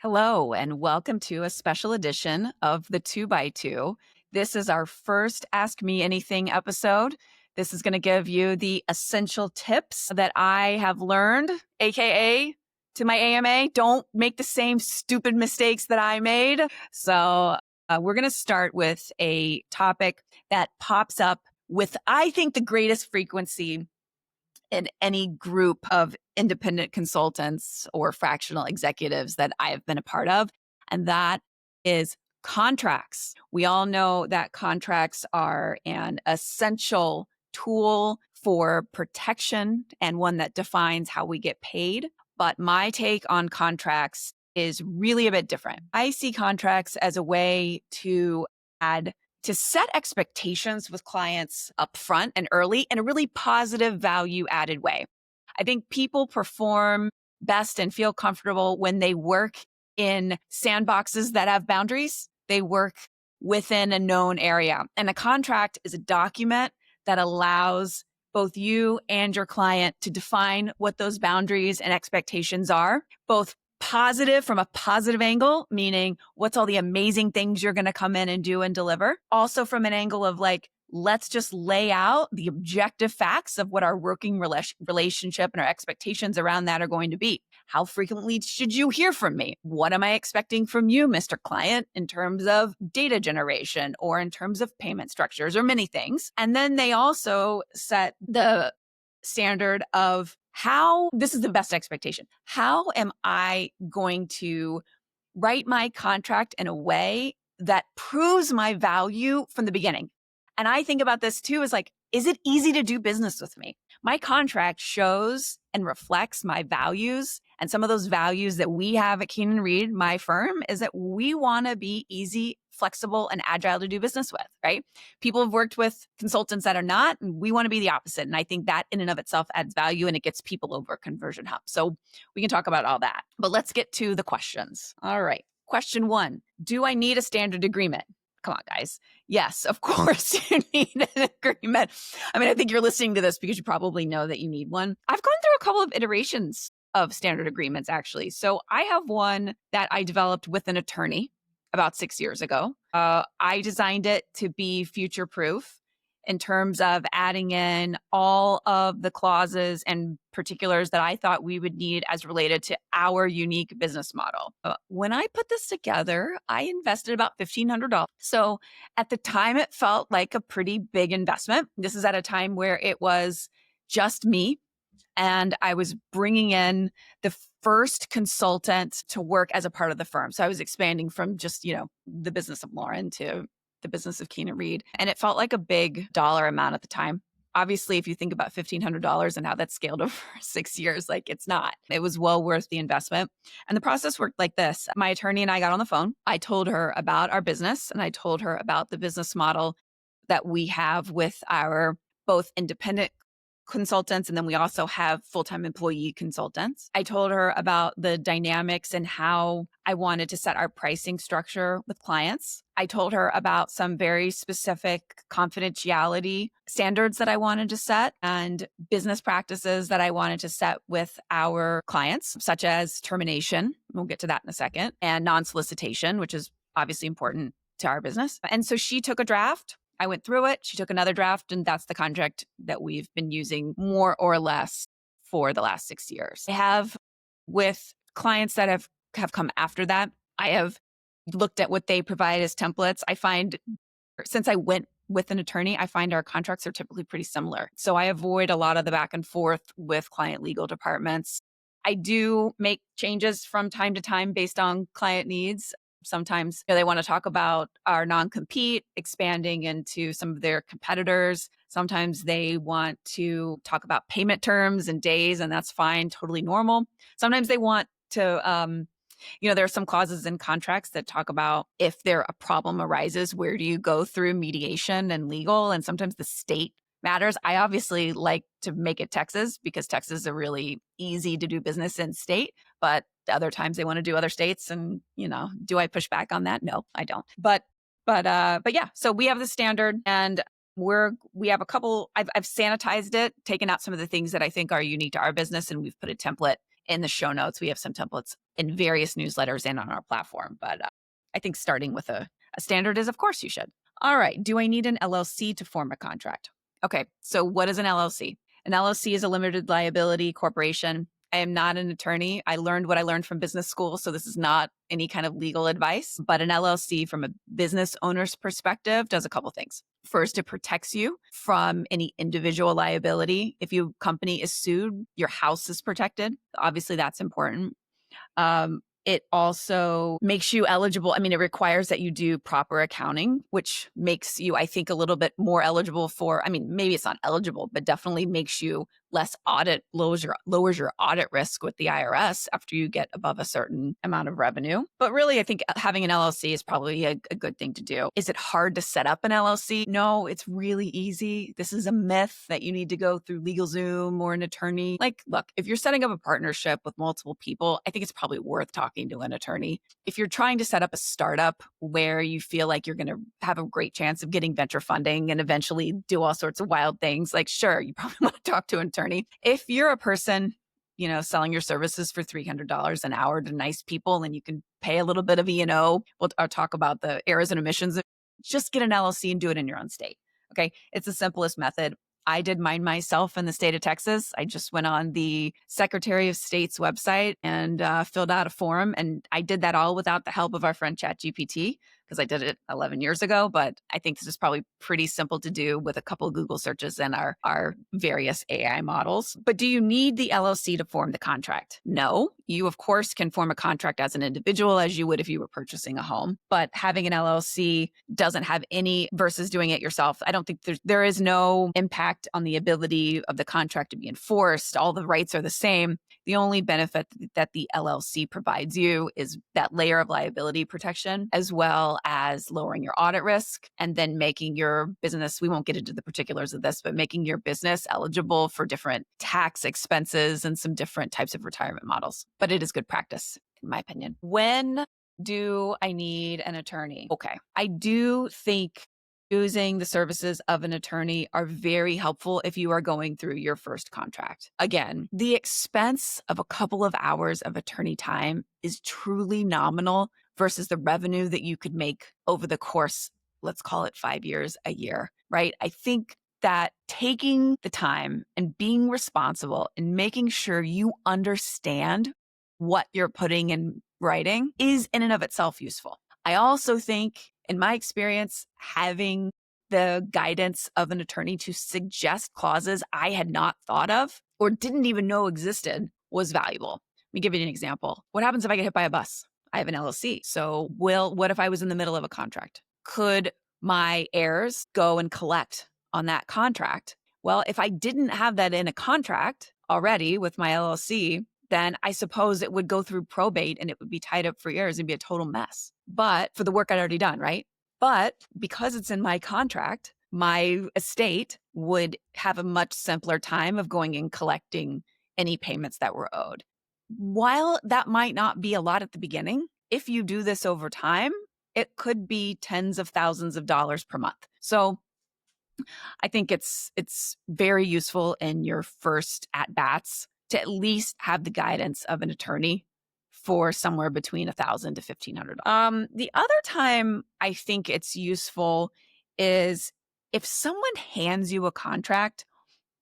Hello, and welcome to a special edition of the 2 by 2. This is our first Ask Me Anything episode. This is going to give you the essential tips that I have learned, AKA to my AMA. Don't make the same stupid mistakes that I made. So, we're going to start with a topic that pops up with, I think, the greatest frequency in any group of independent consultants or fractional executives that I have been a part of. And that is contracts. We all know that contracts are an essential tool for protection and one that defines how we get paid. But my take on contracts is really a bit different. I see contracts as a way to set expectations with clients upfront and early in a really positive value added way. I think people perform best and feel comfortable when they work in sandboxes that have boundaries. They work within a known area. And a contract is a document that allows both you and your client to define what those boundaries and expectations are, both positive from a positive angle, meaning what's all the amazing things you're going to come in and do and deliver. Also from an angle of like, let's just lay out the objective facts of what our working relationship and our expectations around that are going to be. How frequently should you hear from me? What am I expecting from you, Mr. Client, in terms of data generation or in terms of payment structures or many things? And then they also set the standard of how this is the best expectation. How am I going to write my contract in a way that proves my value from the beginning? And I think about this too as like, is it easy to do business with me? My contract shows and reflects my values. And some of those values that we have at Keenan Reed, my firm, is that we want to be easy, flexible, and agile to do business with, right? People have worked with consultants that are not, and we want to be the opposite. And I think that in and of itself adds value and it gets people over Conversion Hub. So we can talk about all that. But let's get to the questions. All right. Question 1, do I need a standard agreement? Come on, guys. Yes, of course you need an agreement. I mean, I think you're listening to this because you probably know that you need one. I've gone through a couple of iterations of standard agreements, actually. So I have one that I developed with an attorney about 6 years ago. I designed it to be future proof in terms of adding in all of the clauses and particulars that I thought we would need as related to our unique business model. When I put this together, I invested about $1,500. So at the time, it felt like a pretty big investment. This is at a time where it was just me. And I was bringing in the first consultant to work as a part of the firm. So I was expanding from just, the business of Lauren to the business of Keenan Reed. And it felt like a big dollar amount at the time. Obviously, if you think about $1,500 and how that's scaled over 6 years, like it's not. It was well worth the investment. And the process worked like this. My attorney and I got on the phone. I told her about our business and I told her about the business model that we have with our both independent consultants, and then we also have full-time employee consultants. I told her about the dynamics and how I wanted to set our pricing structure with clients. I told her about some very specific confidentiality standards that I wanted to set and business practices that I wanted to set with our clients, such as termination. We'll get to that in a second, and non-solicitation, which is obviously important to our business. And so she took a draft. I went through it. She took another draft, and that's the contract that we've been using more or less for the last 6 years. I have with clients that have come after that, I have looked at what they provide as templates. I find since I went with an attorney, I find our contracts are typically pretty similar. So I avoid a lot of the back and forth with client legal departments. I do make changes from time to time based on client needs. Sometimes they want to talk about our non-compete, expanding into some of their competitors. Sometimes they want to talk about payment terms and days, and that's fine, totally normal. Sometimes they want to, there are some clauses in contracts that talk about if a problem arises, where do you go through mediation and legal? And sometimes the state matters. I obviously like to make it Texas because Texas is a really easy to do business in state, but other times they want to do other states. And, do I push back on that? No, I don't. But yeah, so we have the standard and we have a couple, I've sanitized it, taken out some of the things that I think are unique to our business. And we've put a template in the show notes. We have some templates in various newsletters and on our platform. But I think starting with a standard is, of course, you should. All right. Do I need an LLC to form a contract? Okay. So what is an LLC? An LLC is a limited liability corporation. I am not an attorney. I learned what I learned from business school. So this is not any kind of legal advice, but an LLC from a business owner's perspective does a couple things. First, it protects you from any individual liability. If your company is sued, your house is protected. Obviously, that's important. It also makes you eligible. I mean, it requires that you do proper accounting, which makes you, I think, a little bit more eligible for, I mean, maybe it's not eligible, but definitely makes you less lowers your audit risk with the IRS after you get above a certain amount of revenue. But really, I think having an LLC is probably a good thing to do. Is it hard to set up an LLC? No, it's really easy. This is a myth that you need to go through LegalZoom or an attorney. Like, look, if you're setting up a partnership with multiple people, I think it's probably worth talking to an attorney. If you're trying to set up a startup where you feel like you're going to have a great chance of getting venture funding and eventually do all sorts of wild things, like, sure, you probably want to talk to an attorney. If you're a person, selling your services for $300 an hour to nice people and you can pay a little bit of E&O, I'll talk about the errors and omissions. Just get an LLC and do it in your own state. Okay. It's the simplest method. I did mine myself in the state of Texas. I just went on the Secretary of State's website and filled out a form. And I did that all without the help of our friend ChatGPT because I did it 11 years ago. But I think this is probably pretty simple to do with a couple of Google searches and our various AI models. But do you need the LLC to form the contract? No. You, of course, can form a contract as an individual as you would if you were purchasing a home. But having an LLC doesn't have any versus doing it yourself. I don't think there is no impact on the ability of the contract to be enforced. All the rights are the same. The only benefit that the LLC provides you is that layer of liability protection, as well as lowering your audit risk and then making your business, we won't get into the particulars of this, but making your business eligible for different tax expenses and some different types of retirement models. But it is good practice, in my opinion. When do I need an attorney? Okay. I do think using the services of an attorney are very helpful if you are going through your first contract. Again, the expense of a couple of hours of attorney time is truly nominal versus the revenue that you could make over the course, let's call it 5 years, a year, right? I think that taking the time and being responsible and making sure you understand what you're putting in writing is in and of itself useful. I also think, in my experience, having the guidance of an attorney to suggest clauses I had not thought of or didn't even know existed was valuable. Let me give you an example. What happens if I get hit by a bus? I have an LLC. So what if I was in the middle of a contract? Could my heirs go and collect on that contract? Well, if I didn't have that in a contract already with my LLC, then I suppose it would go through probate and it would be tied up for years and be a total mess. But for the work I'd already done, right? But because it's in my contract, my estate would have a much simpler time of going and collecting any payments that were owed. While that might not be a lot at the beginning, if you do this over time, it could be tens of thousands of dollars per month. So I think it's very useful in your first at-bats to at least have the guidance of an attorney for somewhere between $1,000 to $1,500. The other time I think it's useful is if someone hands you a contract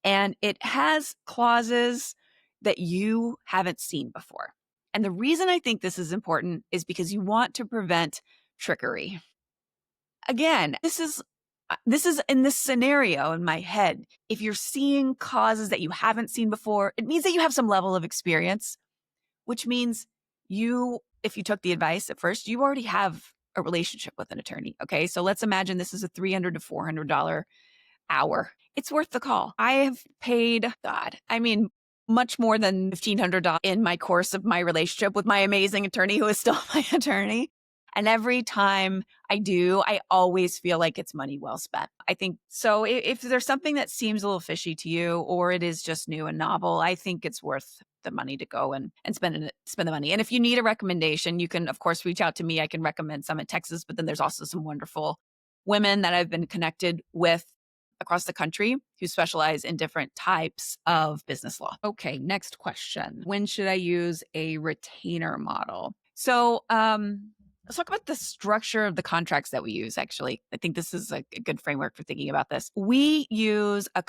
and it has clauses that you haven't seen before. And the reason I think this is important is because you want to prevent trickery. Again, this is in this scenario in my head. If you're seeing clauses that you haven't seen before, it means that you have some level of experience, which means if you took the advice at first, you already have a relationship with an attorney. Okay. So let's imagine this is a $300 to $400 hour. It's worth the call. I have paid, much more than $1,500 in my course of my relationship with my amazing attorney who is still my attorney. And every time I do, I always feel like it's money well spent. I think so. If there's something that seems a little fishy to you, or it is just new and novel, I think it's worth the money to go and spend the money. And if you need a recommendation, you can, of course, reach out to me. I can recommend some in Texas, but then there's also some wonderful women that I've been connected with across the country who specialize in different types of business law. Okay, next question. When should I use a retainer model? So, let's talk about the structure of the contracts that we use, actually. I think this is a good framework for thinking about this. We use a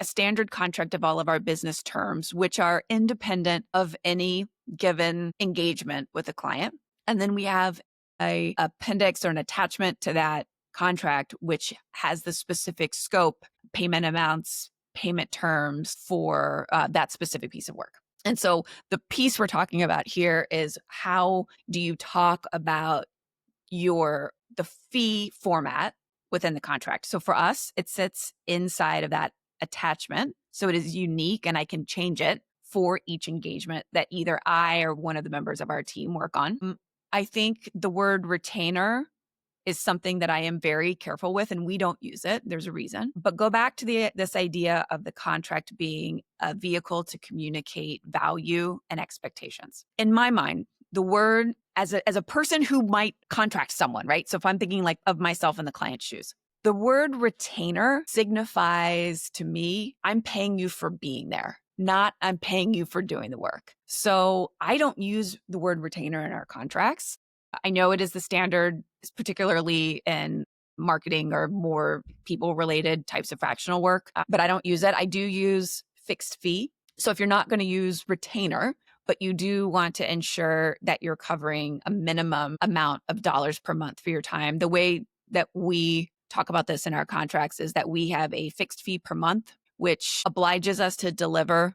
standard contract of all of our business terms, which are independent of any given engagement with a client. And then we have a appendix or an attachment to that contract, which has the specific scope, payment amounts, payment terms for that specific piece of work. And so the piece we're talking about here is how do you talk about the fee format within the contract. So for us, it sits inside of that attachment. So it is unique and I can change it for each engagement that either I or one of the members of our team work on. I think the word retainer is something that I am very careful with, and we don't use it. There's a reason. But go back to this idea of the contract being a vehicle to communicate value and expectations. In my mind, the word as a person who might contract someone, right? So if I'm thinking like of myself in the client's shoes, the word retainer signifies to me, I'm paying you for being there, not I'm paying you for doing the work. So I don't use the word retainer in our contracts. I know it is the standard, particularly in marketing or more people-related types of fractional work, but I don't use it. I do use fixed fee. So if you're not going to use retainer, but you do want to ensure that you're covering a minimum amount of dollars per month for your time, the way that we talk about this in our contracts is that we have a fixed fee per month, which obliges us to deliver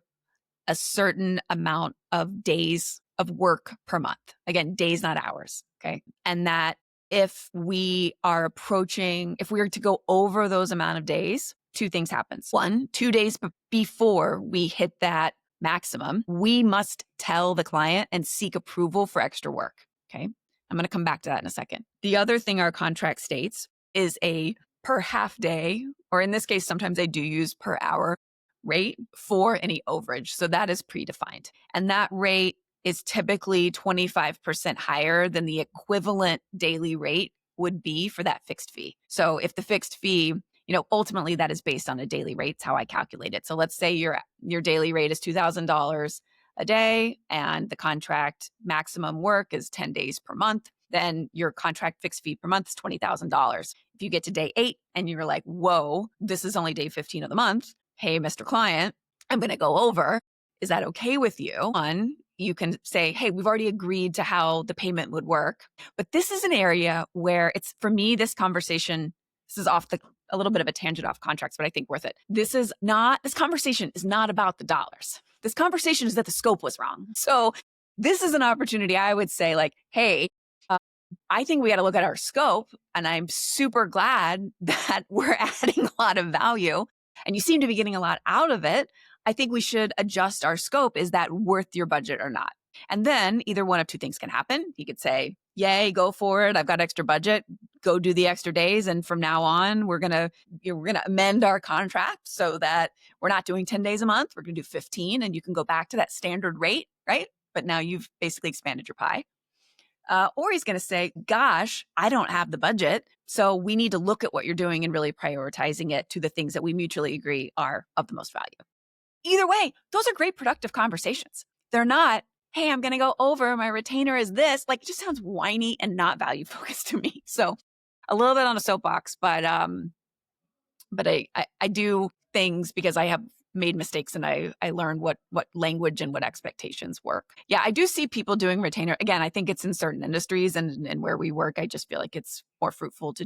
a certain amount of days of work per month. Again, days, not hours. Okay. And that if we are to go over those amount of days, two things happens. One, 2 days before we hit that maximum, we must tell the client and seek approval for extra work. Okay. I'm going to come back to that in a second. The other thing our contract states is a per half day, or in this case, sometimes I do use per hour rate for any overage. So that is predefined. And that rate is typically 25% higher than the equivalent daily rate would be for that fixed fee. So if the fixed fee, ultimately that is based on a daily rate. It's how I calculate it. So let's say your daily rate is $2,000 a day and the contract maximum work is 10 days per month, then your contract fixed fee per month is $20,000. If you get to day 8 and you're like, whoa, this is only day 15 of the month. Hey, Mr. Client, I'm going to go over. Is that okay with you? You can say, hey, we've already agreed to how the payment would work. But this is an area where for me, this conversation, this is a little bit of a tangent off contracts, but I think worth it. This conversation is not about the dollars. This conversation is that the scope was wrong. So this is an opportunity I would say like, hey, I think we got to look at our scope, and I'm super glad that we're adding a lot of value and you seem to be getting a lot out of it. I think we should adjust our scope. Is that worth your budget or not? And then either one of two things can happen. You could say, yay, go for it. I've got extra budget. Go do the extra days. And from now on, we're going to amend our contract so that we're not doing 10 days a month. We're going to do 15 and you can go back to that standard rate, right? But now you've basically expanded your pie. Or he's going to say, gosh, I don't have the budget. So we need to look at what you're doing and really prioritizing it to the things that we mutually agree are of the most value. Either way, those are great productive conversations. They're not, hey, I'm going to go over, my retainer is this. Like, it just sounds whiny and not value focused to me. So a little bit on a soapbox, but I do things because I have made mistakes and I learned what language and what expectations work. Yeah, I do see people doing retainer. Again, I think it's in certain industries and where we work, I just feel like it's more fruitful to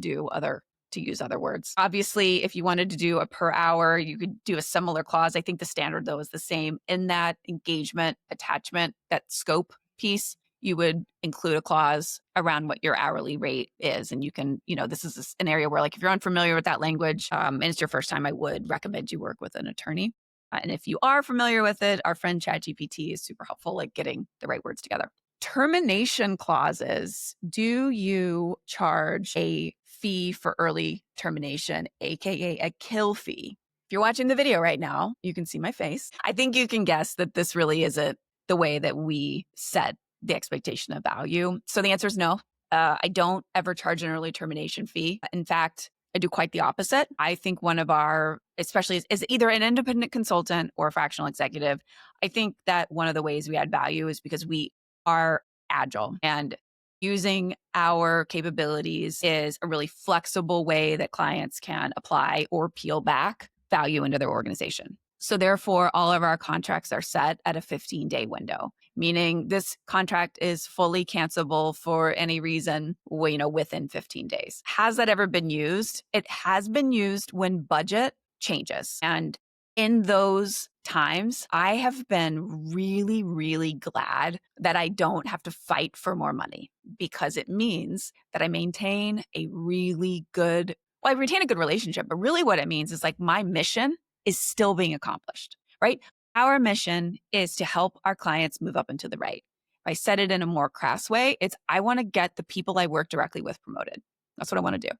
use other words. Obviously, if you wanted to do a per hour, you could do a similar clause. I think the standard though is the same. In that engagement attachment, that scope piece, you would include a clause around what your hourly rate is. And you can, this is an area where like, if you're unfamiliar with that language and it's your first time, I would recommend you work with an attorney. And if you are familiar with it, our friend ChatGPT is super helpful, like getting the right words together. Termination clauses. Do you charge a fee for early termination, AKA a kill fee? If you're watching the video right now, you can see my face. I think you can guess that this really isn't the way that we set the expectation of value. So the answer is no. I don't ever charge an early termination fee. In fact, I do quite the opposite. I think one of our, especially as either an independent consultant or a fractional executive, I think that one of the ways we add value is because we are agile, and using our capabilities is a really flexible way that clients can apply or peel back value into their organization. So therefore, all of our contracts are set at a 15-day window, meaning this contract is fully cancelable for any reason, within 15 days. Has that ever been used? It has been used when budget changes. And in those times, I have been really, really glad that I don't have to fight for more money, because it means that I maintain a really good, I retain a good relationship. But really what it means is like my mission is still being accomplished, right? Our mission is to help our clients move up into the right. If I said it in a more crass way, it's I want to get the people I work directly with promoted. That's what I want to do.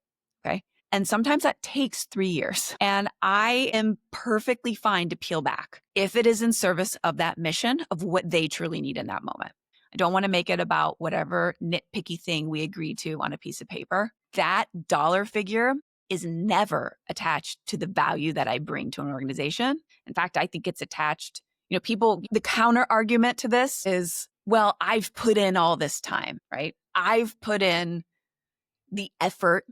Okay. And sometimes that takes 3 years. And I am perfectly fine to peel back if it is in service of that mission of what they truly need in that moment. I don't want to make it about whatever nitpicky thing we agreed to on a piece of paper. That dollar figure is never attached to the value that I bring to an organization. In fact, I think it's attached, the counter argument to this is, well, I've put in all this time, right? I've put in the effort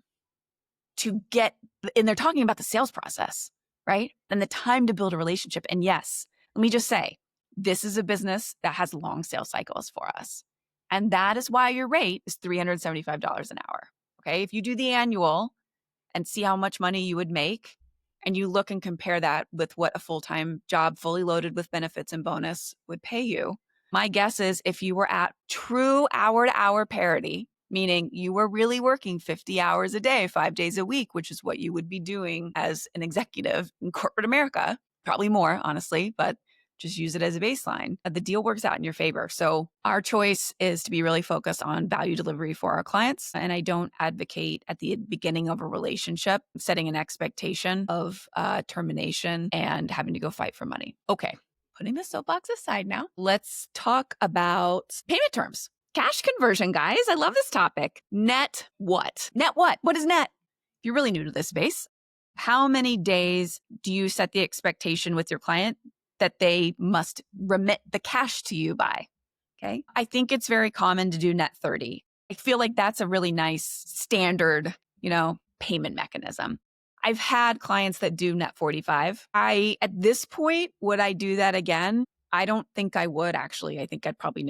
to get, and they're talking about the sales process, right? And the time to build a relationship. And yes, let me just say, this is a business that has long sales cycles for us. And that is why your rate is $375 an hour. Okay. If you do the annual and see how much money you would make, and you look and compare that with what a full-time job fully loaded with benefits and bonus would pay you, my guess is if you were at true hour-to-hour parity, meaning you were really working 50 hours a day, 5 days a week, which is what you would be doing as an executive in corporate America, probably more, honestly, but just use it as a baseline. The deal works out in your favor. So our choice is to be really focused on value delivery for our clients. And I don't advocate at the beginning of a relationship setting an expectation of termination and having to go fight for money. Okay, putting the soapbox aside now, let's talk about payment terms. Cash conversion, guys. I love this topic. Net what? Net what? What is net? If you're really new to this space, how many days do you set the expectation with your client that they must remit the cash to you by? Okay. I think it's very common to do net 30. I feel like that's a really nice standard, payment mechanism. I've had clients that do net 45. At this point, would I do that again? I don't think I would, actually. I think I'd probably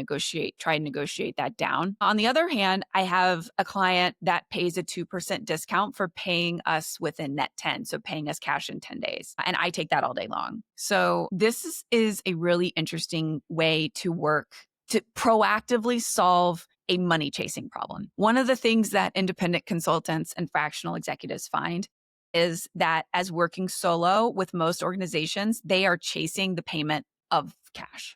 try and negotiate that down. On the other hand, I have a client that pays a 2% discount for paying us within net 10. So paying us cash in 10 days. And I take that all day long. So this is a really interesting way to work to proactively solve a money chasing problem. One of the things that independent consultants and fractional executives find is that as working solo with most organizations, they are chasing the payment of cash,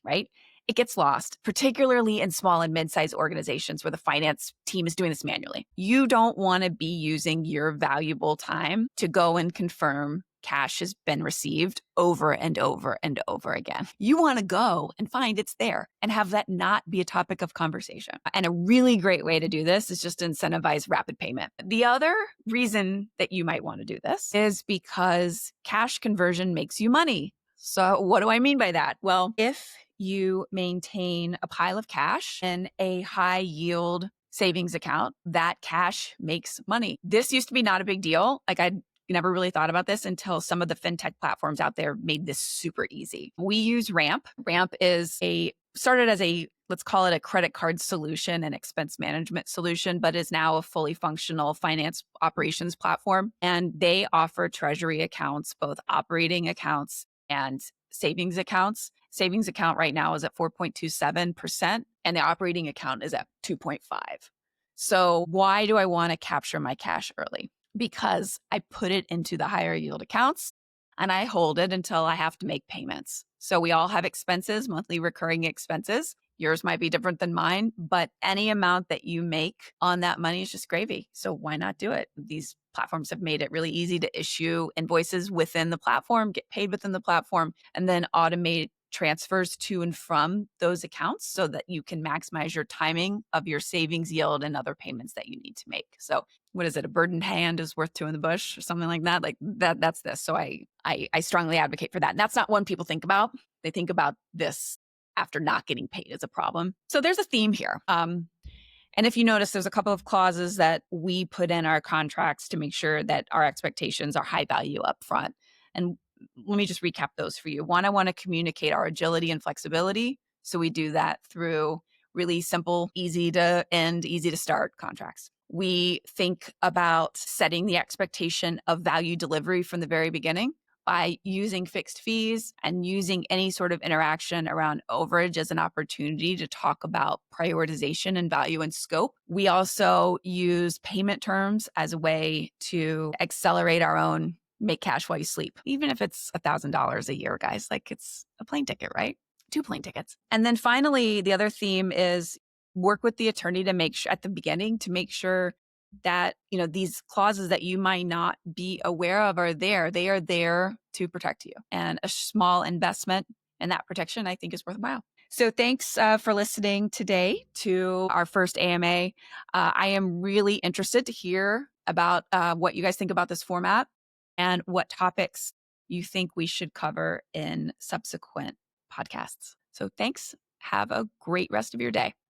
right? It gets lost, particularly in small and mid-sized organizations where the finance team is doing this manually. You don't want to be using your valuable time to go and confirm cash has been received over and over and over again. You want to go and find it's there and have that not be a topic of conversation. And a really great way to do this is just to incentivize rapid payment. The other reason that you might want to do this is because cash conversion makes you money. So what do I mean by that? Well, if you maintain a pile of cash in a high yield savings account, that cash makes money. This used to be not a big deal. Like I never really thought about this until some of the fintech platforms out there made this super easy. We use Ramp. Ramp started as let's call it a credit card solution and expense management solution, but is now a fully functional finance operations platform. And they offer treasury accounts, both operating accounts and savings accounts. Savings account right now is at 4.27%, and the operating account is at 2.5. So why do I want to capture my cash early? Because I put it into the higher yield accounts and I hold it until I have to make payments. So we all have expenses, monthly recurring expenses. Yours might be different than mine, but any amount that you make on that money is just gravy. So why not do it? These platforms have made it really easy to issue invoices within the platform, get paid within the platform, and then automate transfers to and from those accounts so that you can maximize your timing of your savings yield and other payments that you need to make. So what is it? A bird in hand is worth two in the bush or something like that. Like that's this. So I strongly advocate for that. And that's not one people think about. They think about this after not getting paid as a problem. So there's a theme here. And if you notice, there's a couple of clauses that we put in our contracts to make sure that our expectations are high value upfront. And let me just recap those for you. One, I want to communicate our agility and flexibility. So we do that through really simple, easy to end, easy to start contracts. We think about setting the expectation of value delivery from the very beginning by using fixed fees and using any sort of interaction around overage as an opportunity to talk about prioritization and value and scope. We also use payment terms as a way to accelerate our own make cash while you sleep, even if it's $1,000 a year, guys. Like it's a plane ticket, right? 2 plane tickets. And then finally, the other theme is work with the attorney to make sure at the beginning to make sure that, these clauses that you might not be aware of are there. They are there to protect you. And a small investment in that protection, I think, is worthwhile. So thanks for listening today to our first AMA. I am really interested to hear about what you guys think about this format and what topics you think we should cover in subsequent podcasts. So thanks. Have a great rest of your day.